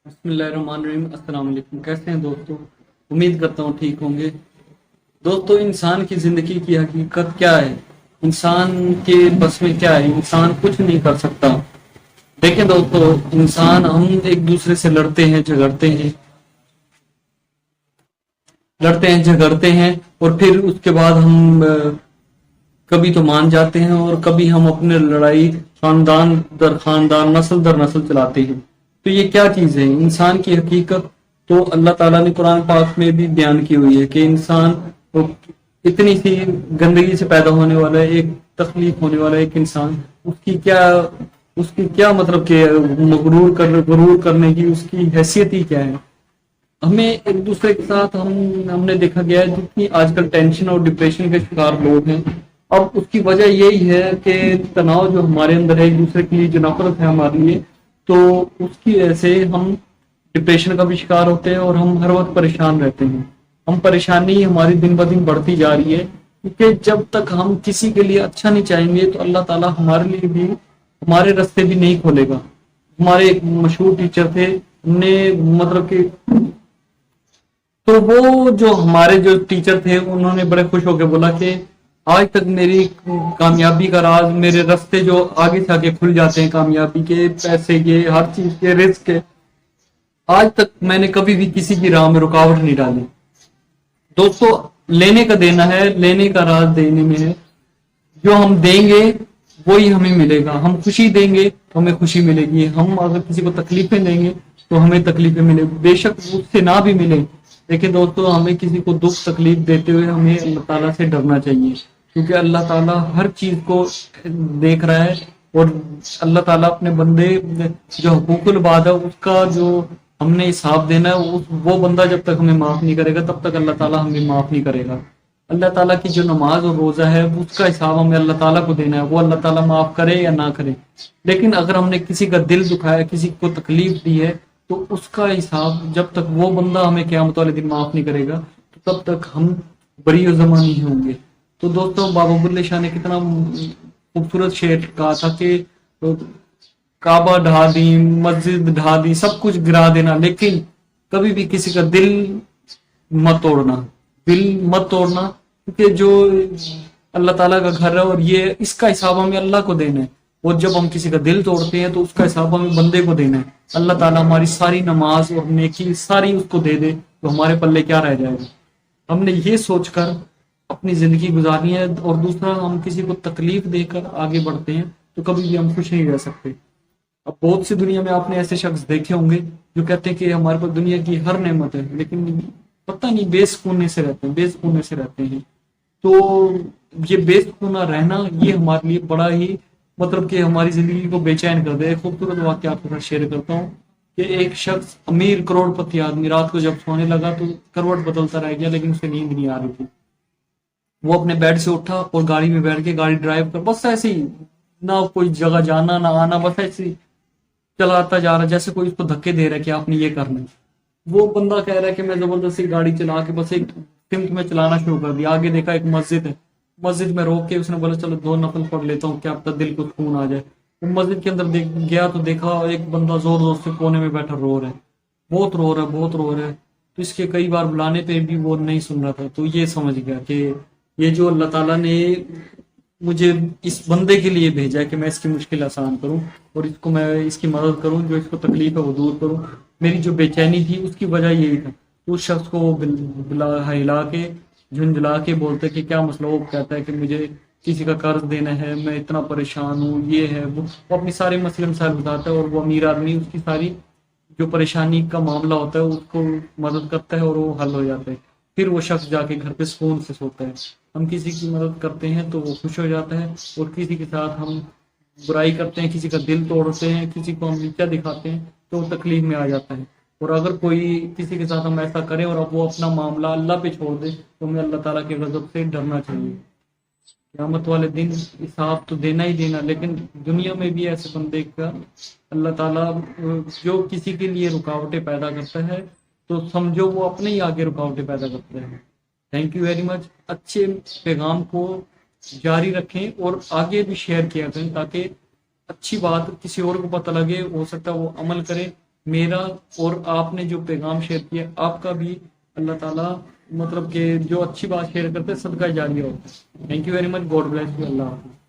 بسم اللہ الرحمن الرحیم۔ السلام علیکم، کیسے ہیں دوستو؟ امید کرتا ہوں ٹھیک ہوں گے۔ دوستو، انسان کی زندگی کی حقیقت کیا ہے؟ انسان کے بس میں کیا ہے؟ انسان کچھ نہیں کر سکتا۔ دیکھیں دوستو، انسان ہم ایک دوسرے سے لڑتے ہیں جھگڑتے ہیں اور پھر اس کے بعد ہم کبھی تو مان جاتے ہیں اور کبھی ہم اپنے لڑائی خاندان در خاندان، نسل در نسل چلاتے ہیں۔ تو یہ کیا چیز ہے انسان کی حقیقت؟ تو اللہ تعالیٰ نے قرآن پاک میں بھی بیان کی ہوئی ہے کہ انسان اتنی سی گندگی سے پیدا ہونے والا ہے، ایک تخلیق ہونے والا ہے ایک انسان، اس کی کیا مطلب کہ غرور کرنے کی اس کی حیثیت ہی کیا ہے؟ ہمیں ایک دوسرے کے ساتھ ہم نے دیکھا گیا ہے جتنی آج کل ٹینشن اور ڈپریشن کے شکار لوگ ہیں، اب اس کی وجہ یہی ہے کہ تناؤ جو ہمارے اندر ہے، ایک دوسرے کے لیے جو نفرت ہے ہمارے لیے، تو اس کی وجہ سے ہم ڈپریشن کا بھی شکار ہوتے ہیں اور ہم ہر وقت پریشان رہتے ہیں۔ ہم پریشانی ہماری دن بدن بڑھتی جا رہی ہے، کیونکہ جب تک ہم کسی کے لیے اچھا نہیں چاہیں گے تو اللہ تعالیٰ ہمارے لیے بھی ہمارے راستے بھی نہیں کھولے گا۔ ہمارے ایک مشہور ٹیچر تھے، نے مطلب کہ تو وہ جو ہمارے جو ٹیچر تھے انہوں نے بڑے خوش ہو کے بولا کہ آج تک میری کامیابی کا راز، میرے راستے جو آگے سے آگے کھل جاتے ہیں، کامیابی کے، پیسے کے، ہر چیز کے، رزق کے، آج تک میں نے کبھی بھی کسی کی راہ میں رکاوٹ نہیں ڈالی۔ دوستو، لینے کا دینا ہے، لینے کا راز دینے میں ہے۔ جو ہم دیں گے وہی ہمیں ملے گا۔ ہم خوشی دیں گے تو ہمیں خوشی ملے گی، ہم اگر کسی کو تکلیفیں دیں گے تو ہمیں تکلیفیں ملے گی، بے شک اس سے نہ بھی ملے۔ لیکن دوستو، ہمیں کسی کو دکھ تکلیف دیتے ہوئے ہمیں اللہ تعالیٰ سے ڈرنا چاہیے، کیونکہ اللہ تعالیٰ ہر چیز کو دیکھ رہا ہے، اور اللہ تعالیٰ اپنے بندے جو حقوق العباد ہے اس کا جو ہم نے حساب دینا ہے، وہ بندہ جب تک ہمیں معاف نہیں کرے گا تب تک اللہ تعالیٰ ہمیں معاف نہیں کرے گا۔ اللہ تعالیٰ کی جو نماز اور روزہ ہے اس کا حساب ہمیں اللہ تعالیٰ کو دینا ہے، وہ اللہ تعالیٰ معاف کرے یا نہ کرے۔ لیکن اگر ہم نے کسی کا دل دکھایا، کسی کو تکلیف دی ہے، تو اس کا حساب جب تک وہ بندہ ہمیں قیامت والے دن معاف نہیں کرے گا تو تب تک ہم بری و زماں نہیں ہوں گے۔ تو دوستوں، بابا بلے شاہ نے کتنا خوبصورت شعر کہا تھا کہ کعبہ ڈھا دی، مسجد ڈھا دی، سب کچھ گرا دینا، لیکن کبھی بھی کسی کا دل مت توڑنا، دل مت توڑنا، کیونکہ جو اللہ تعالیٰ کا گھر ہے اور یہ اس کا حساب ہمیں اللہ کو دینا ہے، اور جب ہم کسی کا دل توڑتے ہیں تو اس کا حساب ہمیں بندے کو دینا ہے۔ اللہ تعالیٰ ہماری ساری نماز اور نیکی ساری اس کو دے دے تو ہمارے پلے کیا رہ جائے گا؟ ہم نے یہ سوچ کر اپنی زندگی گزارنی ہے، اور دوسرا، ہم کسی کو تکلیف دے کر آگے بڑھتے ہیں تو کبھی بھی ہم خوش نہیں رہ سکتے۔ اب بہت سی دنیا میں آپ نے ایسے شخص دیکھے ہوں گے جو کہتے ہیں کہ ہمارے پاس دنیا کی ہر نعمت ہے، لیکن پتہ نہیں بے سکونے سے رہتے ہیں۔ تو یہ بے سکونہ رہنا یہ ہمارے لیے بڑا ہی مطلب کہ ہماری زندگی کو بے چین کر دے۔ ایک خوبصورت واقعہ آپ کے ساتھ شیئر کرتا ہوں کہ ایک شخص امیر کروڑ پتی آدمی رات کو جب سونے لگا تو کروٹ بدلتا رہ گیا، لیکن اسے نیند نہیں آ رہی تھی۔ وہ اپنے بیڈ سے اٹھا اور گاڑی میں بیٹھ کے گاڑی ڈرائیو کر، بس ایسے ہی، نہ کوئی جگہ جانا نہ آنا، بس ایسے ہی چلاتا جا رہا جیسے کوئی اس کو دھکے دے رہا ہے کہ آپ نے یہ کرنا ہے۔ وہ بندہ کہہ رہا ہے کہ میں زبردستی گاڑی چلا کے بس ایک سمت میں چلانا شروع کر دیا۔ آگے دیکھا ایک مسجد ہے، مسجد میں روک کے اس نے بولا چلو 2 نفل پڑھ لیتا ہوں، کیا پتہ دل کو سکون آ جائے۔ وہ مسجد کے اندر گیا تو دیکھا ایک بندہ زور زور سے کونے میں بیٹھا رو رہا ہے، بہت رو رہا ہے۔ تو اس کے کئی بار بلانے پہ بھی وہ نہیں سن رہا تھا، تو یہ سمجھ گیا کہ یہ جو اللہ تعالیٰ نے مجھے اس بندے کے لیے بھیجا ہے کہ میں اس کی مشکل آسان کروں اور اس کو میں اس کی مدد کروں، جو اس کو تکلیف ہے وہ دور کروں۔ میری جو بے چینی تھی اس کی وجہ یہی تھا۔ تو اس شخص کو وہ ہلا کے جھنجلا کے بولتے کہ کیا مسئلہ؟ وہ کہتا ہے کہ مجھے کسی کا قرض دینا ہے، میں اتنا پریشان ہوں، یہ ہے وہ اپنی سارے مسئلے مسائل بتاتا ہے، اور وہ امیر آدمی اس کی ساری جو پریشانی کا معاملہ ہوتا ہے اس کو مدد کرتا ہے اور وہ حل ہو جاتا ہے۔ پھر وہ شخص جا کے گھر پہ سکون سے سوتا ہے۔ ہم کسی کی مدد کرتے ہیں تو وہ خوش ہو جاتا ہے، اور کسی کے ساتھ ہم برائی کرتے ہیں، کسی کا دل توڑتے ہیں، کسی کو ہم نیچا دکھاتے ہیں تو وہ تکلیف میں آ جاتا ہے۔ اور اگر کوئی کسی کے ساتھ ہم ایسا کریں اور اب وہ اپنا معاملہ اللہ پہ چھوڑ دے تو ہمیں اللہ تعالیٰ کے غضب سے ڈرنا چاہیے۔ قیامت والے دن حساب تو دینا ہی دینا، لیکن دنیا میں بھی ایسے بندے کا اللہ تعالیٰ جو کسی کے لیے رکاوٹیں پیدا کرتا ہے تو سمجھو وہ اپنے ہی آگے رکاوٹیں پیدا کرتا ہے۔ تھینک یو ویری مچ۔ اچھے پیغام کو جاری رکھیں اور آگے بھی شیئر کیا کریں تاکہ اچھی بات کسی اور کو پتہ لگے، ہو سکتا ہے وہ عمل کرے میرا اور آپ نے جو پیغام شیئر کیا آپ کا بھی اللہ تعالیٰ مطلب کہ جو اچھی بات شیئر کرتے صدقہ جاریہ ہوتا ہے. Thank you very much. God bless you. اللہ حافظ.